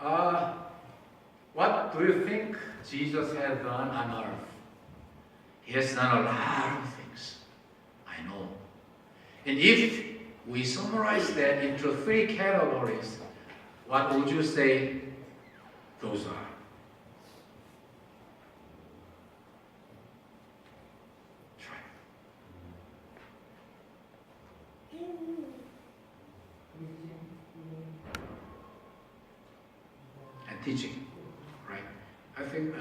What do you think Jesus has done on earth? He has done a lot of things. I know. And if we summarize that into 3 categories, what would you say those are? Try. And teaching, right? I think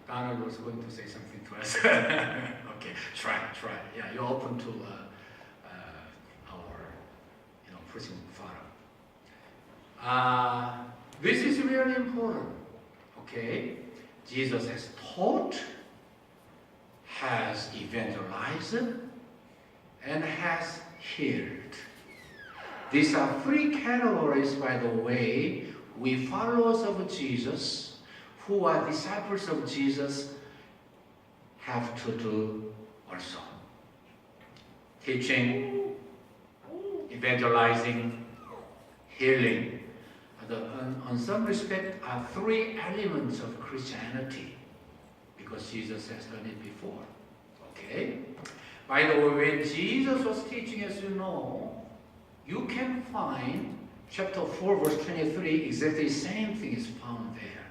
Donald was going to say something to us. Okay, try. Yeah, you're open to our, preaching Father. This is really important. Okay, Jesus has taught, has evangelized, and has healed. These are 3 categories, by the way, we followers of Jesus, who are disciples of Jesus, have to do also. Teaching, evangelizing, healing. In some respect, are 3 elements of Christianity, because Jesus has done it before. Okay? By the way, when Jesus was teaching, as you know, you can find chapter 4, verse 23, exactly the same thing is found there.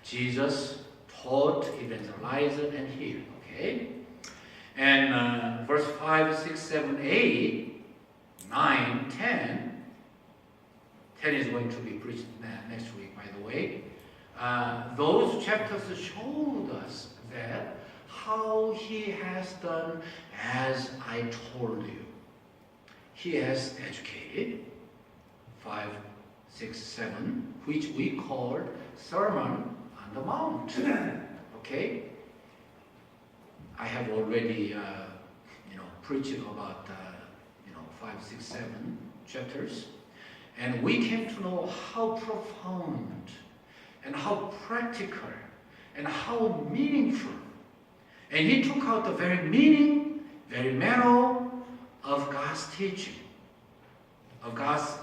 Jesus taught, evangelized, and healed. Okay? And verse 5, 6, 7, 8, 9, 10. 10 is going to be preached next week, by the way. Those chapters showed us that how he has done as I told you. He has educated, 5, 6, 7, which we called Sermon on the Mount. Okay? I have already, preached about, 5, 6, 7 chapters. And we came to know how profound and how practical and how meaningful. And he took out the very meaning, very marrow of God's teaching, of God's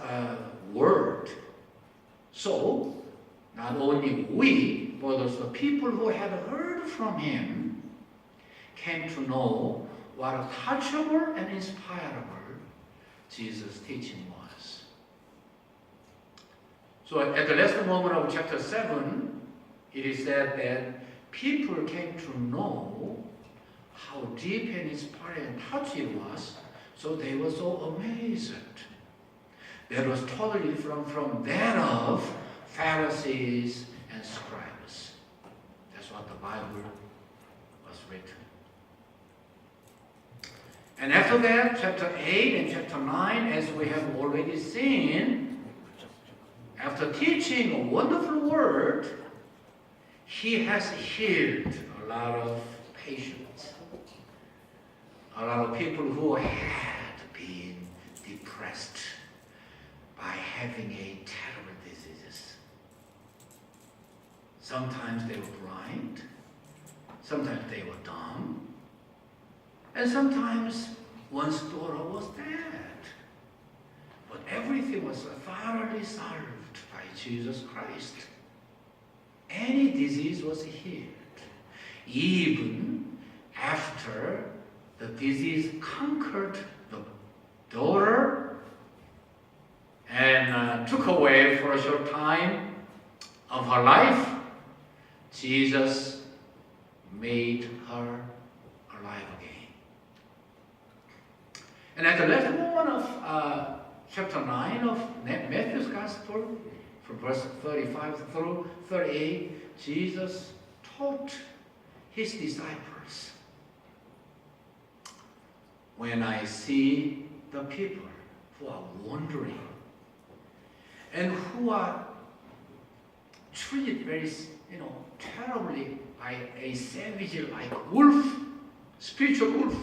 word. So, not only we, but also people who had heard from him came to know what a touchable and inspirable Jesus' teaching was. So at the last moment of chapter 7, it is said that people came to know how deep and inspiring and touching it was, so they were so amazed. That was totally different from that of Pharisees and scribes. That's what the Bible was written. And after that, chapter 8 and chapter 9, as we have already seen, after teaching a wonderful word, he has healed a lot of patients, a lot of people who had been depressed by having a terrible diseases. Sometimes they were blind, sometimes they were dumb, and sometimes one's daughter was dead. But everything was thoroughly solved by Jesus Christ. Any disease was healed, even after the disease conquered the daughter and took away for a short time of her life. Jesus made her alive again. And at the last moment of chapter 9 of Matthew's Gospel, from verse 35 through 38, Jesus taught his disciples, when I see the people who are wandering and who are treated very, terribly by a savage like wolf, spiritual wolf,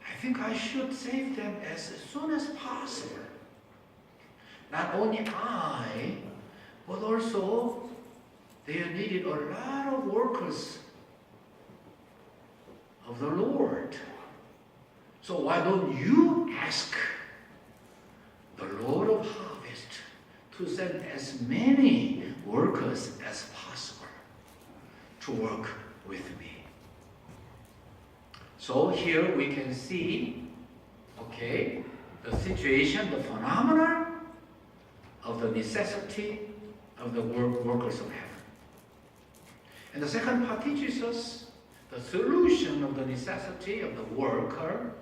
I think I should save them as soon as possible. Not only I, but also they needed a lot of workers of the Lord. So why don't you ask the Lord of harvest to to send as many workers as possible to work with me. So here we can see, okay, the situation, the phenomenon of the necessity of the workers of heaven. And the second part teaches us the solution of the necessity of the worker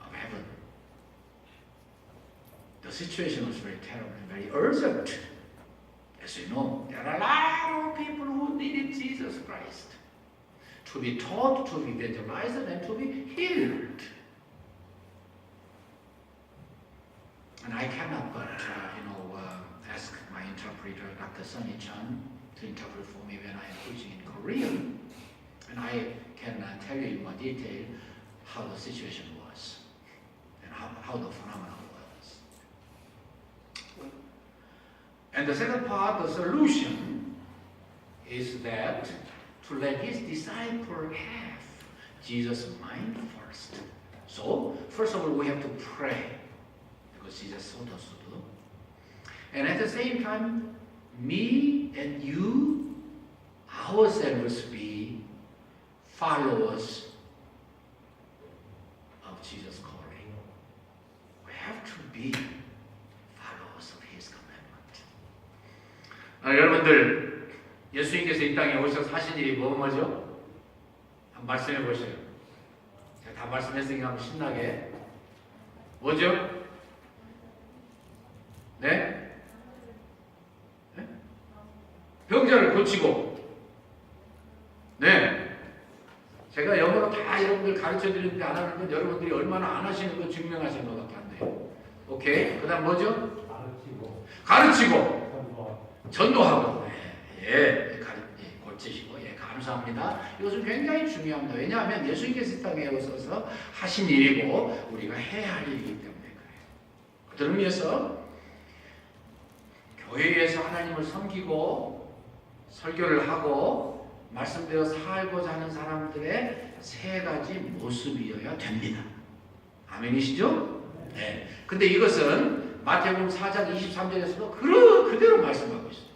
of heaven. The situation was very terrible and very urgent. As you know, there are a lot of people who needed Jesus Christ to be taught, to be evangelized, and to be healed. And I cannot but, ask my interpreter, Dr. Sunny Chan, to interpret for me when I am teaching in Korean. And I can tell you in more detail how the situation was and how the phenomenon was. And the second part, the solution, is that to let his disciple have Jesus' mind first. So, first of all, we have to pray, because Jesus told us to do. And at the same time, me and you, ourselves be followers of Jesus' calling. We have to be followers of his commandment. 여러분들, 예수님께서 이 땅에 오셔서 하신 일이 뭐죠? 한번 말씀해 보세요. 제가 다 말씀했으니까 한번 신나게. 뭐죠? 네? 병자를 고치고, 네, 제가 영어로 다 여러분들 가르쳐 드리는데 안 하는 건 여러분들이 얼마나 안 하시는 거 증명하시는 것밖에 안 돼요. 오케이? 그 다음 뭐죠? 가르치고 전도하고, 고치시고, 감사합니다. 이것은 굉장히 중요합니다. 왜냐하면 예수님께서 이 땅에 오셔서 하신 일이고 우리가 해야 할 일이기 때문에 그래요. 그런 의미에서 교회에서 하나님을 섬기고 설교를 하고 말씀대로 살고자 하는 사람들의 세 가지 모습이어야 됩니다. 아멘이시죠? 네. 근데 이것은 마태복음 4장 23절에서도 그대로 말씀하고 있어요.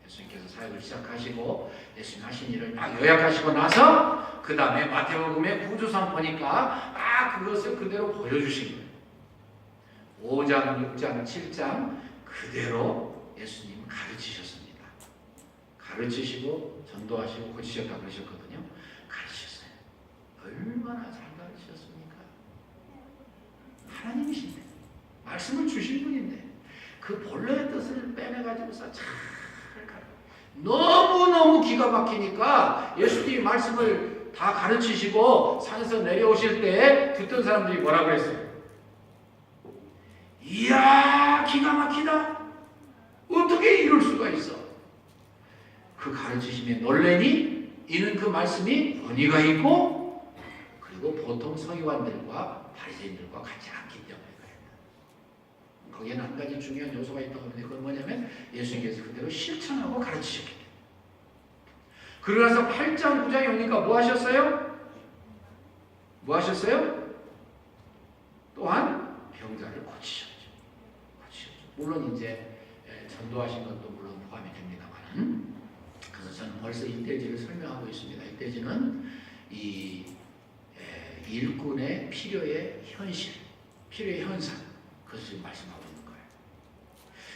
예수님께서 사역을 시작하시고 예수님 하신 일을 딱 요약하시고 나서 그 다음에 마태복음의 구조상 보니까 그것을 그대로 보여주신 거예요. 5장, 6장, 7장 그대로 예수님 가르치셨습니다. 가르치시고 전도하시고 고치셨다 그러셨거든요. 가르치셨어요. 얼마나 잘 가르치셨습니까? 하나님이신데, 말씀을 주신 분인데 그 본래의 뜻을 빼내가지고서 잘 너무너무 기가 막히니까 예수님이 말씀을 다 가르치시고 산에서 내려오실 때 듣던 사람들이 뭐라고 했어요? 이야, 기가 막히다. 어떻게 이럴 수가 있어? 그 가르치심에 놀래니 이는 그 말씀이 은혜가 있고 그리고 보통 서기관들과 바리새인들과 같지 않기 때문에 그랬다. 거기에는 한 가지 중요한 요소가 있다고 하는데 그건 뭐냐면 예수님께서 그대로 실천하고 가르치셨기 때문에. 그러고 나서 8장 9장에 오니까 뭐 하셨어요? 뭐 하셨어요? 또한 병자를 고치셨죠. 물론 이제 전도하신 것도 물론 포함이 됩니다만, 그래서 저는 벌써 일대지를 설명하고 있습니다. 일대지는 이 일꾼의 필요의 현실, 필요의 현상, 그것을 말씀하고 있는 거예요.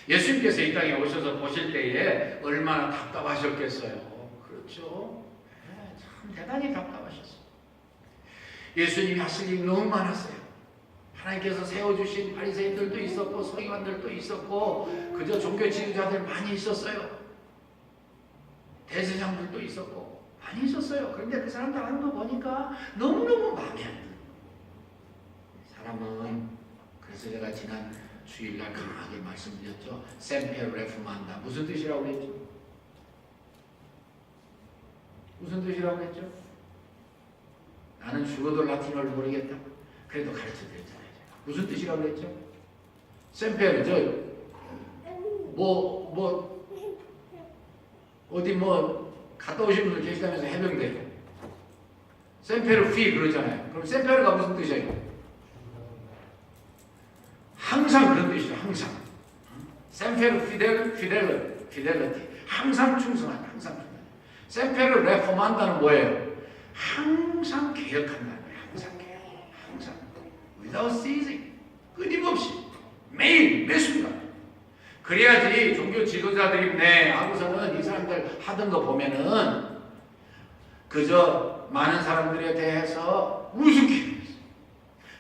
예수님께서 이 땅에 오셔서 보실 때에 얼마나 답답하셨겠어요. 그렇죠? 참 대단히 답답하셨어요. 예수님이 하실 일이 너무 많았어요. 하나님께서 세워주신 바리새인들도 있었고 서기관들도 있었고 그저 종교 지도자들 많이 있었어요. 대제사장들도 있었고 많이 있었어요. 그런데 그 사람들 하는 거 보니까 너무너무 마음에 안 들어요. 사람은, 그래서 제가 지난 주일날 강하게 말씀드렸죠. 셈페 레프만다. 무슨 뜻이라고 그랬죠? 무슨 뜻이라고 그랬죠? 나는 죽어도 라틴어를 모르겠다. 그래도 가르쳐드렸잖아요. 무슨 뜻이라고 그랬죠? 셈페르, 어디 갔다 오신 분들 계시다면서 해병대. 셈페르 피 그러잖아요. 그럼 셈페르가 무슨 뜻이에요? 항상 그런 뜻이죠. 항상. semper fidelity. 항상 충성한, 항상 충성. semper reformanda는 뭐예요? 항상 개혁한다는 거예요. 항상 개혁. 항상. without ceasing. 끊임없이. 매일, 매 순간. 그래야지 종교 지도자들이 하고서는 이 사람들 하던 거 보면은 그저 많은 사람들에 대해서 우습게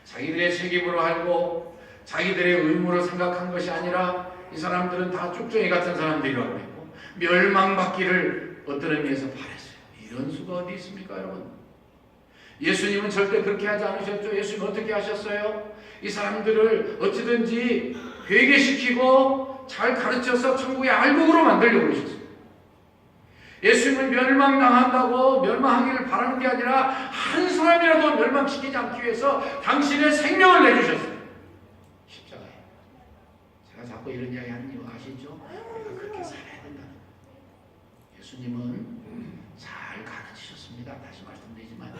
자기들의 책임으로 알고 자기들의 의무로 생각한 것이 아니라 이 사람들은 다 쭉정이 같은 사람들이라고 했고 멸망받기를 어떤 의미에서 바랬어요. 이런 수가 어디 있습니까, 여러분? 예수님은 절대 그렇게 하지 않으셨죠. 예수님은 어떻게 하셨어요? 이 사람들을 어찌든지 회개시키고 잘 가르쳐서 천국의 알곡으로 만들려고 그러셨어요. 예수님은 멸망당한다고 멸망하기를 바라는 게 아니라 한 사람이라도 멸망시키지 않기 위해서 당신의 생명을 내주셨어요. 십자가에. 제가 자꾸 이런 이야기 하는 이유 아시죠? 우리가 그렇게 살아야 된다는 거예요. 예수님은 잘 가르치셨습니다. 다시 말씀드리지만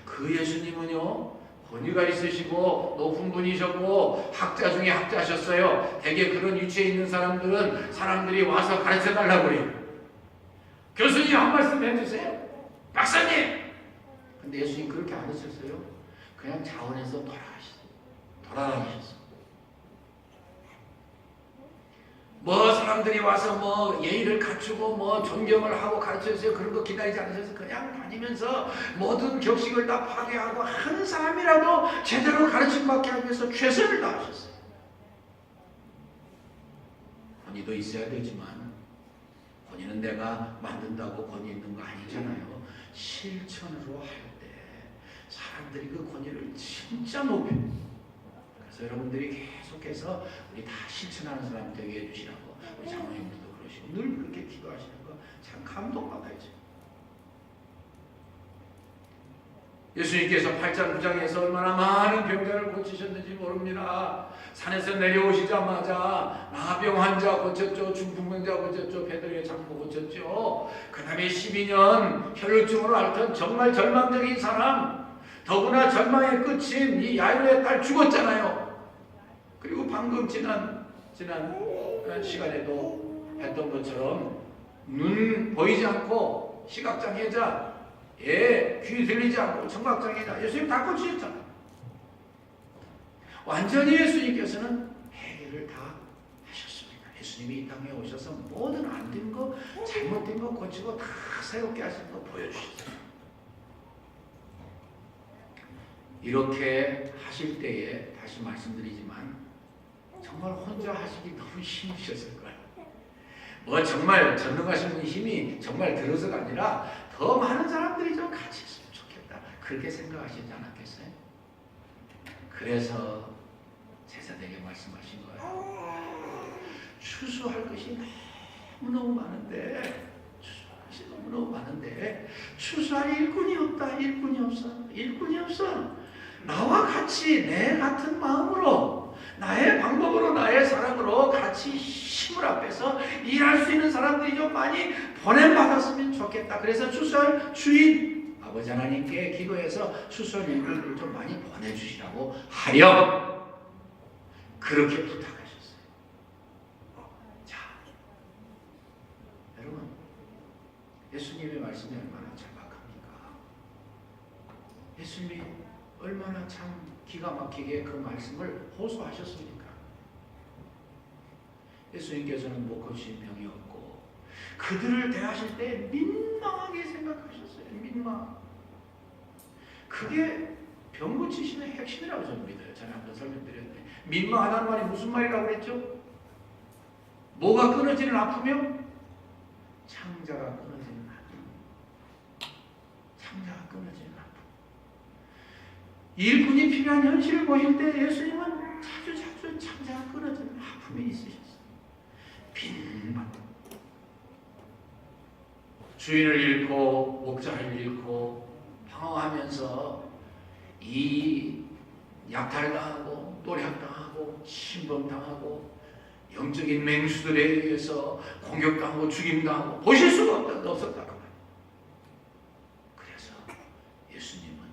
그 예수님은요 권위가 있으시고 높은 분이셨고 학자 중에 학자셨어요. 대개 그런 위치에 있는 사람들은 사람들이 와서 가르쳐달라고 그래요. 교수님 한 말씀 해주세요. 박사님! 근데 예수님 그렇게 안 하셨어요. 그냥 자원에서 돌아다니셨어요. 뭐 사람들이 와서 뭐 예의를 갖추고 뭐 존경을 하고 가르쳐주세요. 그런 거 기다리지 않으셔서 그냥 다니면서 모든 격식을 다 파괴하고 한 사람이라도 제대로 가르침 받게 하기 위해서 최선을 다하셨어요. 권위도 있어야 되지만 권위는 내가 만든다고 권위 있는 거 아니잖아요. 실천으로 할 때 사람들이 그 권위를 진짜 높여요. 그래서 여러분들이 계속해서 우리 다 실천하는 사람 되게 해주시라고 우리 장로님들도 그러시고 늘 그렇게 기도하시는 거 참 감동받아야죠. 예수님께서 8장 9장에서 얼마나 많은 병자를 고치셨는지 모릅니다. 산에서 내려오시자마자 나병 환자 고쳤죠. 중풍병자 고쳤죠. 베드로의 장모 고쳤죠. 그 다음에 12년 혈루증으로 앓던 정말 절망적인 사람, 더구나 절망의 끝인 이 야이로의 딸 죽었잖아요. 그리고 방금 지난 시간에도 했던 것처럼 눈 보이지 않고 시각장애자, 귀 들리지 않고 청각장애자, 예수님 다 고치셨잖아요. 완전히 예수님께서는 해결을 다 하셨습니다. 예수님이 이 땅에 오셔서 모든 안 된 거, 잘못된 거 고치고 다 새롭게 하시는 거 보여주셨어요. 이렇게 하실 때에 다시 말씀드리지만 정말 혼자 하시기 너무 힘드셨을 거예요. 뭐 정말 전능하신 분이 힘이 정말 들어서가 아니라 더 많은 사람들이 좀 같이 했으면 좋겠다. 그렇게 생각하시지 않았겠어요? 그래서 제자들에게 말씀하신 거예요. 추수할 것이 너무너무 많은데 추수할 일꾼이 없다. 일꾼이 없어. 나와 같이 내 같은 마음으로 나의 방법으로 나의 사랑으로 같이 힘을 합해서 일할 수 있는 사람들이 좀 많이 보냄받았으면 좋겠다. 그래서 추수할 주인 아버지 하나님께 기도해서 추수할 일꾼을 좀 많이 보내주시라고 하렴 그렇게 부탁하셨어요. 자, 여러분 예수님의 말씀이 얼마나 절박합니까? 예수님이 얼마나 참 기가 막히게 그 말씀을 호소하셨습니까? 예수님께서는 못 고친 병이 없고 그들을 대하실 때 민망하게 생각하셨어요. 민망. 그게 병 고치시는 핵심이라고 저는 믿어요. 제가 한번 설명드렸는데 민망하다는 말이 무슨 말이라고 그랬죠? 뭐가 끊어지는 아픔이요? 창자가 끊어지는 아픔. 창자가 끊어지는 아픔. 일꾼이 필요한 현실을 보실 때 예수님은 자주 창자가 끊어지는 아픔이 있으셨어요. 빈만 주인을 잃고 목자를 잃고 방황하면서 이 약탈당하고 노략당하고 침범당하고 영적인 맹수들에 의해서 공격당하고 죽임당하고 보실 수가 없었다고 말이에요. 그래서 예수님은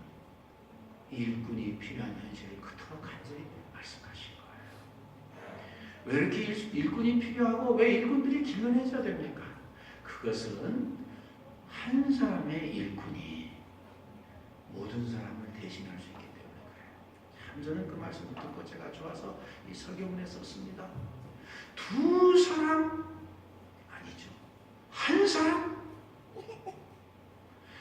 일꾼이 필요한 현실을 그토록 간절히 말씀하신 거예요. 왜 이렇게 일꾼이 필요하고 왜 일꾼들이 길러내줘야 됩니까? 그것은 한 사람의 일꾼이 모든 사람을 대신할 수 있기 때문에 그래요. 참 저는 그 말씀을 듣고 제가 좋아서 이 설교문에 썼습니다. 두 사람 아니죠. 한 사람?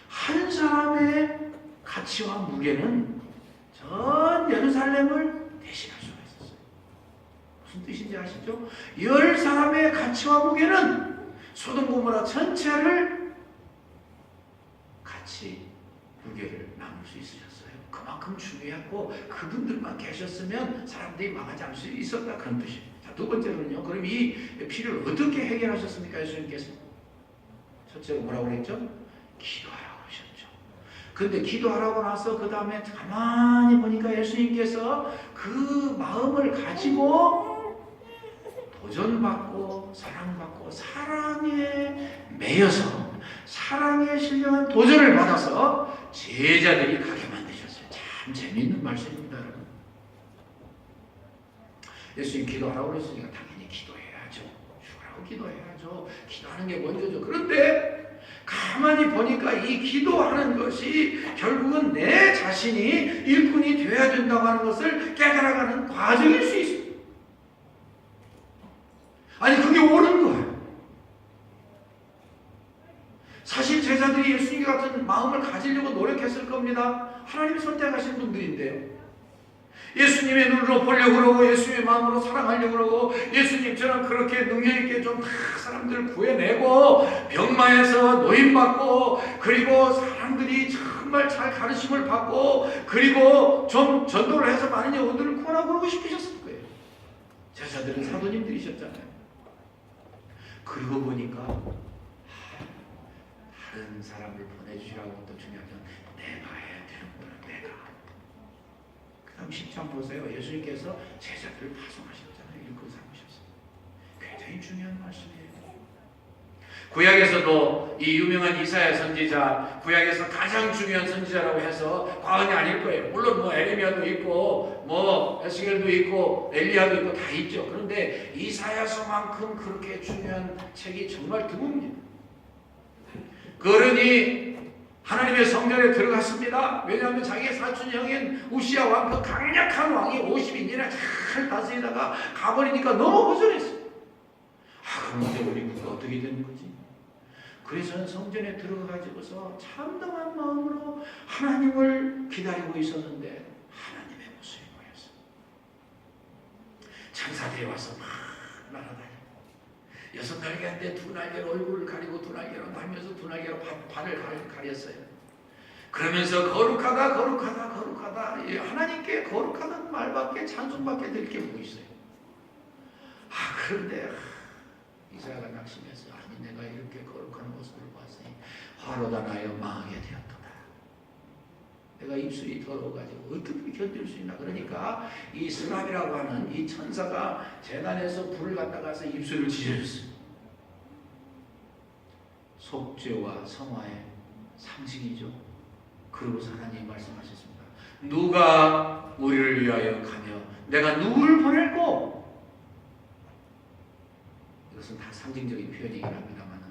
한 사람의 가치와 무게는 전 예루살렘을 대신할 수가 있었어요. 무슨 뜻인지 아시죠? 10사람의 가치와 무게는 소돔 고모라 전체를 같이 무게를 나눌 수 있으셨어요. 그만큼 중요했고 그분들만 계셨으면 사람들이 망하지 않을 수 있었다 그런 뜻이에요. 자, 두 번째로는요. 그럼 이 필요를 어떻게 해결하셨습니까? 예수님께서 첫째로 뭐라고 그랬죠? 기도하라고 하셨죠. 근데 기도하라고 나서 그 다음에 가만히 보니까 예수님께서 그 마음을 가지고 도전받고 사랑받고 사랑에 매여서 사랑에 신령한 도전을 받아서 제자들이 가게 만드셨어요. 참 재미있는 말씀입니다. 여러분. 예수님 기도하라고 그랬으니까 당연히 기도해야죠. 죽으라고 기도해야죠. 기도하는 게 먼저죠. 그런데 가만히 보니까 이 기도하는 것이 결국은 내 자신이 일꾼이 되어야 된다고 하는 것을 깨달아가는 과정일 수 있습니다. 아니 그게 옳은 거예요. 사실 제자들이 예수님 같은 마음을 가지려고 노력했을 겁니다. 하나님이 선택하신 분들인데요. 예수님의 눈으로 보려고 그러고 예수님의 마음으로 사랑하려고 그러고 예수님처럼 그렇게 능력있게 좀 다 사람들 구해내고 병마에서 노임받고 그리고 사람들이 정말 잘 가르침을 받고 그리고 좀 전도를 해서 많은 영혼들을 구원하고 그러고 싶으셨을 거예요. 제자들은 사도님들이셨잖아요. 그리고 보니까 다른 사람을 보내주시라고 또 중요한 건 내가 해야 되는구나. 내가. 그 다음 10장 보세요. 예수님께서 제자들을 파송하셨잖아요. 일꾼 삼으셨어요. 굉장히 중요한 말씀이에요. 구약에서도 이 유명한 이사야 선지자, 구약에서 가장 중요한 선지자라고 해서 과언이 아닐 거예요. 물론 뭐 에레미야도 있고 뭐 에스겔도 있고 엘리야도 있고 다 있죠. 그런데 이사야서만큼 그렇게 중요한 책이 정말 드뭅니다. 그 어른이 하나님의 성전에 들어갔습니다. 왜냐하면 자기의 사촌 형인 우시야 왕, 그 강력한 왕이 52년이나 잘 다스리다가 가버리니까 너무 허전했어요. 그런데 우리 국가 어떻게 되는 거지? 그래서 성전에 들어가가지고서 참담한 마음으로 하나님을 기다리고 있었는데 하나님의 모습이 보였어요. 천사들이 와서 막 날아다니고 6날개인데 2날개로 얼굴을 가리고 2날개로 날면서 2날개로 발을 가렸어요. 그러면서 거룩하다 거룩하다 거룩하다, 하나님께 거룩하다는 말밖에 찬송밖에 들 게 뭐 있어요. 그런데 이사야가 낙심해서 아니 내가 이렇게 거룩한 모습을 봤으니 화로다 나여 망하게 되었도다. 내가 입술이 더러워가지고 어떻게 견딜 수 있나. 그러니까 이 스랍이라고 하는 이 천사가 제단에서 불을 갖다가서 입술을 찢어줬어요. 속죄와 성화의 상징이죠. 그러고서 하나님이 말씀하셨습니다. 누가 우리를 위하여 가며 내가 누구를 보낼고. 이것은 다 상징적인 표현이긴 합니다만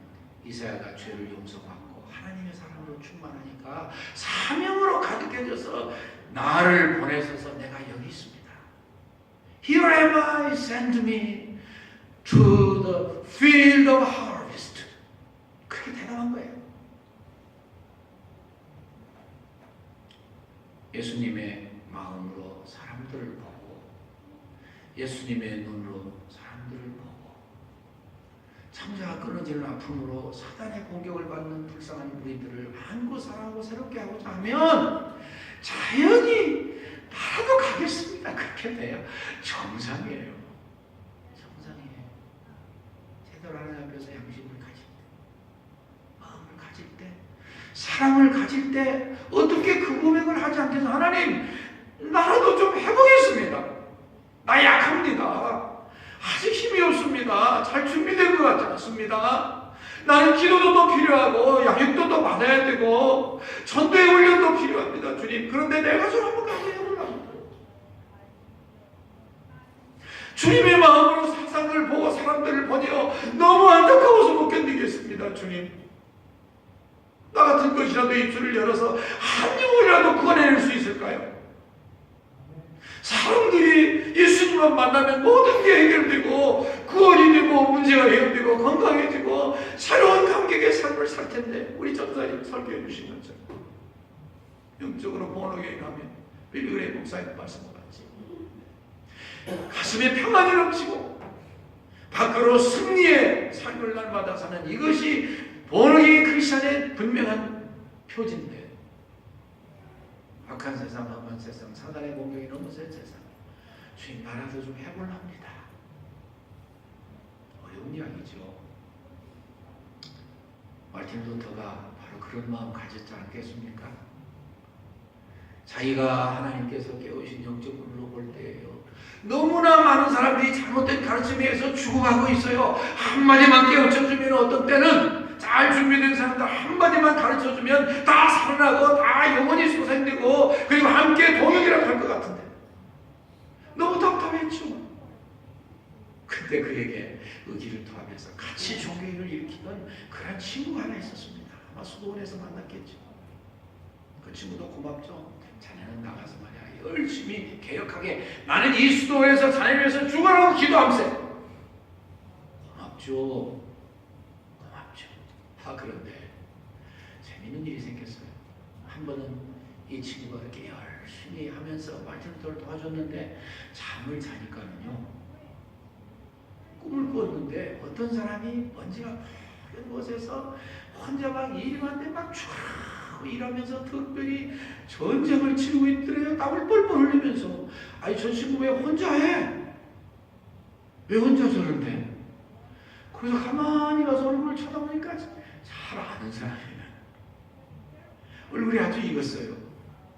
이사야가 죄를 용서받고 하나님의 사랑으로 충만하니까 사명으로 가득해져서 나를 보내셔서 내가 여기 있습니다. Here am I, send me to the field of harvest. 그렇게 대답한 거예요. 예수님의 마음으로 사람들을 보고 예수님의 눈으로 사람들을 보고 창자가 끊어지는 아픔으로 사단의 공격을 받는 불쌍한 우리들을 안고 사랑하고 새롭게 하고자 하면 자연히 나라도 가겠습니다. 그렇게 돼요. 정상이에요. 정상이에요. 제대로 하나님 앞에서 양심을 가질 때, 마음을 가질 때, 사랑을 가질 때 어떻게 그 고백을 하지 않겠어? 하나님, 나라도 좀 해보겠습니다. 나 약합니다. 아직 힘이 없습니다. 잘 준비된 것 같지 않습니다. 나는 기도도 더 필요하고 양육도 더 받아야 되고 전도의 훈련도 필요합니다. 주님, 그런데 내가 좀 한번 가게 해보려고. 주님의 마음으로 세상을 보고 사람들을 보니요 너무 안타까워서 못 견디겠습니다. 주님, 나 같은 것이라도 입술을 열어서 한 영혼이라도 구원해낼 수 있을까요? 사람들이 예수님만 만나면 모든 게 해결되고 구원이 되고 문제가 해결되고 건강해지고 새로운 감격의 삶을 살 텐데, 우리 전사님 설교해 주신 것처럼 영적으로 번호에 가면 빌리그레이 목사님 말씀과 같이 가슴에 평안이 넘치고 밖으로 승리의 삶을 날마다 사는 이것이 번호의 크리스천의 분명한 표지인데, 악한 세상, 험한 세상, 사단의 공격이 너무 센 세상, 주님 나라도 좀 해보랍니다. 어려운 이야기죠. 마틴 루터가 바로 그런 마음 가졌지 않겠습니까? 자기가 하나님께서 깨우신 영적 눈으로 볼 때예요, 너무나 많은 사람들이 잘못된 가르침에 의해서 죽어가고 있어요. 한마디만 깨우쳐주면, 어떤 때는 잘 준비된 사람들 한마디만 가르쳐주면 다 살아나고 다 영혼이 소생되고 그리고 함께 동역이라고 할 것 같은데 너무 답답했죠. 그때 그에게 의기를 토하면서 같이 종교인을 일으키던 그런 친구가 하나 있었습니다. 아마 수도원에서 만났겠죠. 그 친구도 고맙죠. 자네는 나가서 말이야 열심히 개혁하게, 나는 이 수도원에서 자네를 위해서 죽으라고 기도함세. 고맙죠. 그런데 재미있는 일이 생겼어요. 한 번은 이 친구가 이렇게 열심히 하면서 마틴 루터를 도와줬는데 잠을 자니까는요 꿈을 꾸었는데 어떤 사람이 먼지가 푸른 곳에서 혼자 막 일하는데 막 쭉 일하면서 특별히 전쟁을 치르고 있더래요. 땀을 뻘뻘 흘리면서. 아니 저 친구 왜 혼자 해? 왜 혼자 저런데? 그래서 가만히 가서 얼굴을 쳐다보니까 잘 아는 사람이에요. 얼굴이 아주 익었어요.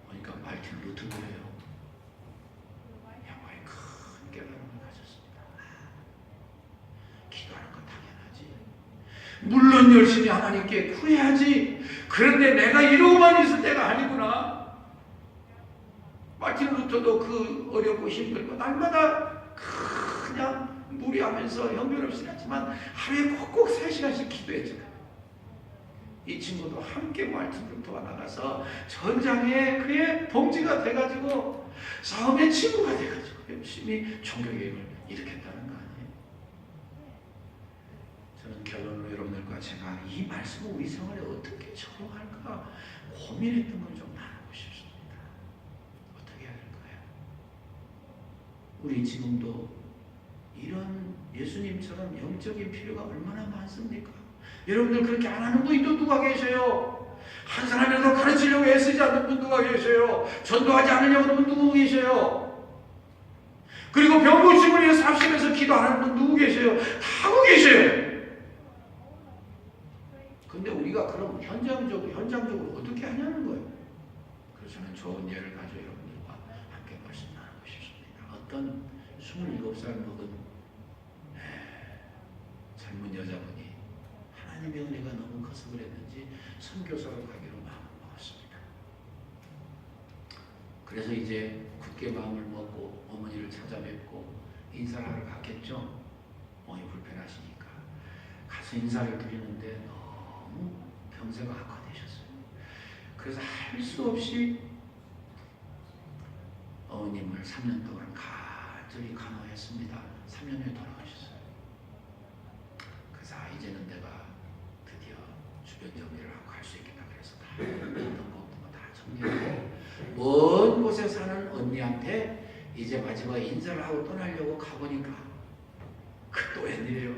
그러니까 마틴 루터더래요. 양반이 큰 깨달음을 가졌습니다. 기도하는 건 당연하지. 물론 열심히 하나님께 구해야지. 그런데 내가 이러고만 있을 때가 아니구나. 마틴 루터도 그 어렵고 힘들고 날마다 그냥 무리하면서 형편없이 했지만 하루에 꼭꼭 3시간씩 기도했죠. 이 친구도 함께 마틴 루터가 나가서 전장에 그의 동지가 돼가지고 싸움의 친구가 돼가지고 열심히 종교개혁을 일으켰다는 거 아니에요. 저는 결론으로 여러분들과 제가 이 말씀을 우리 생활에 어떻게 적용할까 고민했던 걸 좀 나누고 싶습니다. 어떻게 해야 될까요? 우리 지금도 이런 예수님처럼 영적인 필요가 얼마나 많습니까? 여러분들 그렇게 안 하는 분이 또 누가 계셔요? 한 사람이라도 가르치려고 애쓰지 않는 분 누가 계셔요? 전도하지 않으려고 하는 분 누구 계셔요? 그리고 병 고침을 위해서 합심해서 기도 안 하는 분 누구 계셔요? 다 하고 계셔요. 근데 우리가 그럼 현장적으로 어떻게 하냐는 거예요. 그래서 저는 좋은 예를 가지고 여러분들과 함께 말씀 나누고 싶습니다. 어떤 27살 먹은 젊은 여자분이 하나님의 은혜가 너무 커서 그랬는지 선교사로 가기로 마음을 먹었습니다. 그래서 이제 굳게 마음을 먹고 어머니를 찾아뵙고 인사를 하러 갔겠죠. 어머니 불편하시니까 가서 인사를 드리는데 너무 병세가 악화되셨어요. 그래서 할 수 없이 어머님을 3년 동안 간절히 간호했습니다. 3년 후에 돌아가셨어요. 그래서 이제는 내가 드디어 주변 정리를 하고 갈 수 있겠다. 그래서 다 어떤 거 다 정리하고 먼 곳에 사는 언니한테 이제 마지막 인사를 하고 떠나려고 가보니까 그 또 웬일이에요.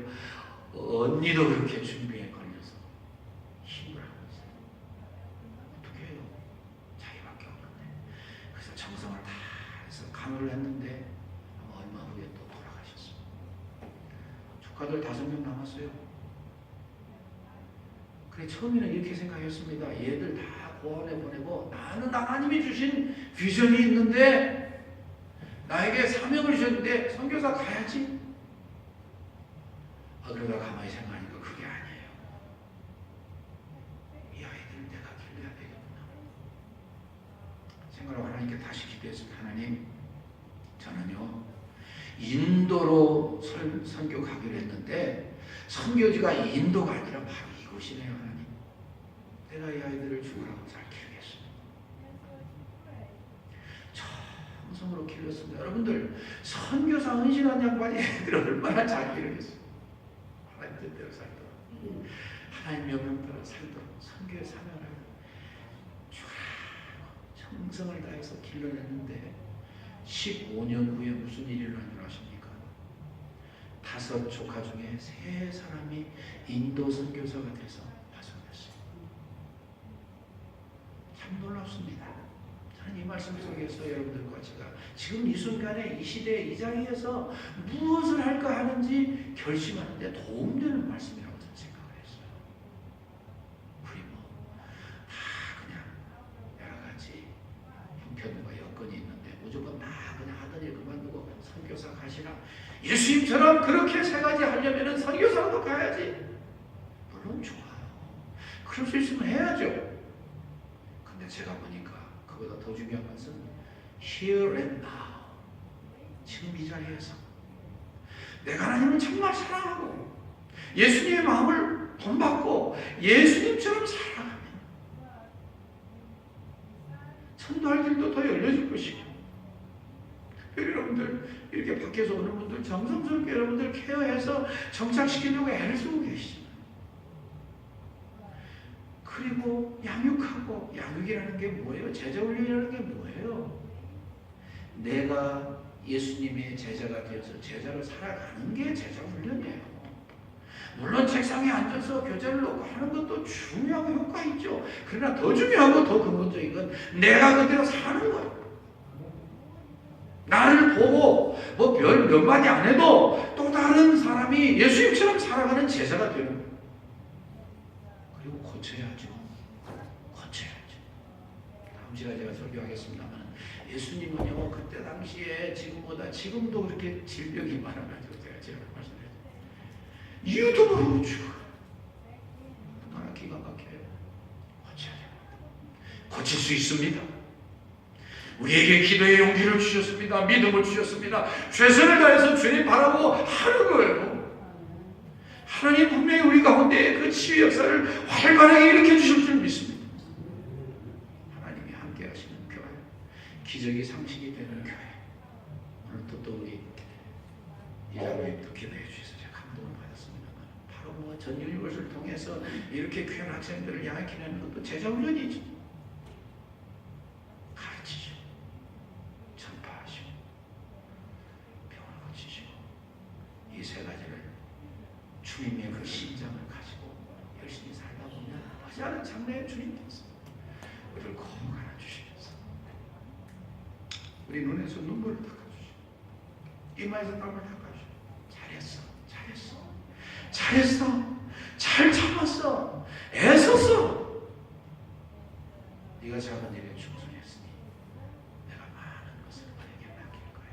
언니도 그렇게 준비에 걸려서 힘을 하고 있어요. 어떻게 해요? 자기밖에 없는데. 그래서 정성을 다 해서 간호를 했는데 얼마 후에 또 돌아가셨어요. 조카들 5명 남았어요. 그래 처음에는 이렇게 생각했습니다. 얘들 다 고아원에 보내고 나는 하나님이 주신 비전이 있는데 나에게 사명을 주셨는데 선교사 가야지. 그러다 가만히 생각하니까 그게 아니에요. 이 아이들을 내가 길러야 되겠구나 생각하고 하나님께 다시 기도했습니다. 하나님, 저는요 인도로 선교 가기로 했는데 선교지가 인도가 아니라 바로 이곳이네요. 하나님, 내가 이 아이들을 죽으라고 잘 키우겠습니다. 정성으로 길렀습니다. 여러분들, 선교사 은신한 양반이 애들을 얼마나 잘 기르겠어요. 하나님 뜻대로 살도록, 하나님 명령 따라 살도록 선교의 사명을 정성을 다해서 길러냈는데 15년 후에 무슨 일이 일어난 줄 아십니까? 5 조카 중에 3 사람이 인도 선교사가 돼서 파송됐어요. 참 놀랍습니다. 저는 이 말씀 속에서 여러분들과 제가 지금 이 순간에 이 시대에 이 자리에서 무엇을 할까 하는지 결심하는데 도움되는 말씀이라고 저는 생각을 했어요. 우리 다 그냥 여러 가지 형편과 여건이 있는데 무조건 다 그냥 하던 일 그만두고 선교사 가시라. 예수님처럼 그렇게 3가지 하려면 선교사도 가야지. 물론 좋아요. 그럴 수 있으면 해야죠. 근데 제가 보니까 그보다 더 중요한 것은 here and now, 지금 이 자리에서 내가 하나님을 정말 사랑하고 예수님의 마음을 본받고 예수님처럼 살아가면 전도할 길도 더 열려질 것이고, 특별히 여러분들 이렇게 밖에서 오는 분들 정성스럽게 여러분들 케어해서 정착시키려고 애를 쓰고 계시잖아요. 그리고 양육하고, 양육이라는 게 뭐예요? 제자훈련이라는 게 뭐예요? 내가 예수님의 제자가 되어서 제자로 살아가는 게 제자훈련이에요. 물론 책상에 앉아서 교재를 놓고 하는 것도 중요하고 효과 있죠. 그러나 더 중요하고 더 근본적인 건 내가 그대로 사는 거예요. 나를 보고 뭐 몇 마디 안 해도 또 다른 사람이 예수님처럼 살아가는 제자가 되는 거예요. 그리고 고쳐야죠. 다음 시간에 제가 설교하겠습니다만, 예수님은요 그때 당시에 지금보다 지금도 그렇게 질병이 많아가지고 제가 말씀드렸죠. 이유도 모르고 죽어요. 얼마나 기가 막혀요. 고쳐야 돼요. 고칠 수 있습니다. 우리에게 기도의 용기를 주셨습니다. 믿음을 주셨습니다. 최선을 다해서 주님 바라고 하는 거예요. 하나님 분명히 우리 가운데 그 치유 역사를 활발하게 일으켜 주실 줄 믿습니다. 하나님이 함께 하시는 교회, 기적이 상식이 되는 교회, 오늘 또 우리 이장님 또 기도해 주셔서 제가 감동을 받았습니다. 바로 뭐 전율것을 통해서 이렇게 귀한 학생들을 양육해내는 것도 제자훈련이죠. 가르치죠. 전파하시고 병을 고치시고, 이 3가지를 주님의 그 심장을 가지고 열심히 살다 보면 하지 않은 장래의 주님께서 우리를 꼭 안아주시면서 우리 눈에서 눈물을 닦아주시고 이마에서 땀을 닦아주시고, 잘했어, 잘 참았어, 애썼어, 네가 작은 일에 충성했으니 내가 많은 것을 너에게 맡길 거야.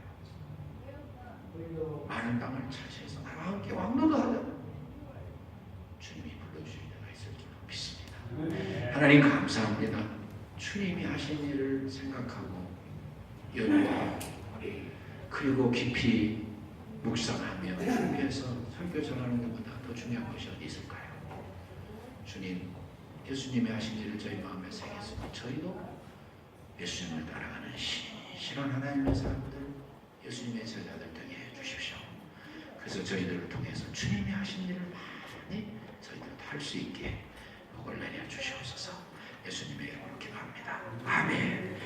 많은 땅을 차지해서 나와 함께 왕노도 하자. 주님이 불러주실 때가 있을 줄 믿습니다. 하나님 감사합니다. 주님이 하신 일을 생각하고 연구하고 그리고 깊이 묵상하며 준비해서 설교 전하는 것보다 더 중요한 것이 어디 있을까요? 주님, 예수님이 하신 일을 저희 마음에 새겼으니 저희도 예수님을 따라가는 신실한 하나님의 사람들, 예수님의 제자들 되게 해주십시오. 그래서 저희들을 통해서 주님이 하신 일을 많이 저희들도 할 수 있게 복을 내려 주시옵소서. 예수님의 이름으로 기도합니다. 아멘.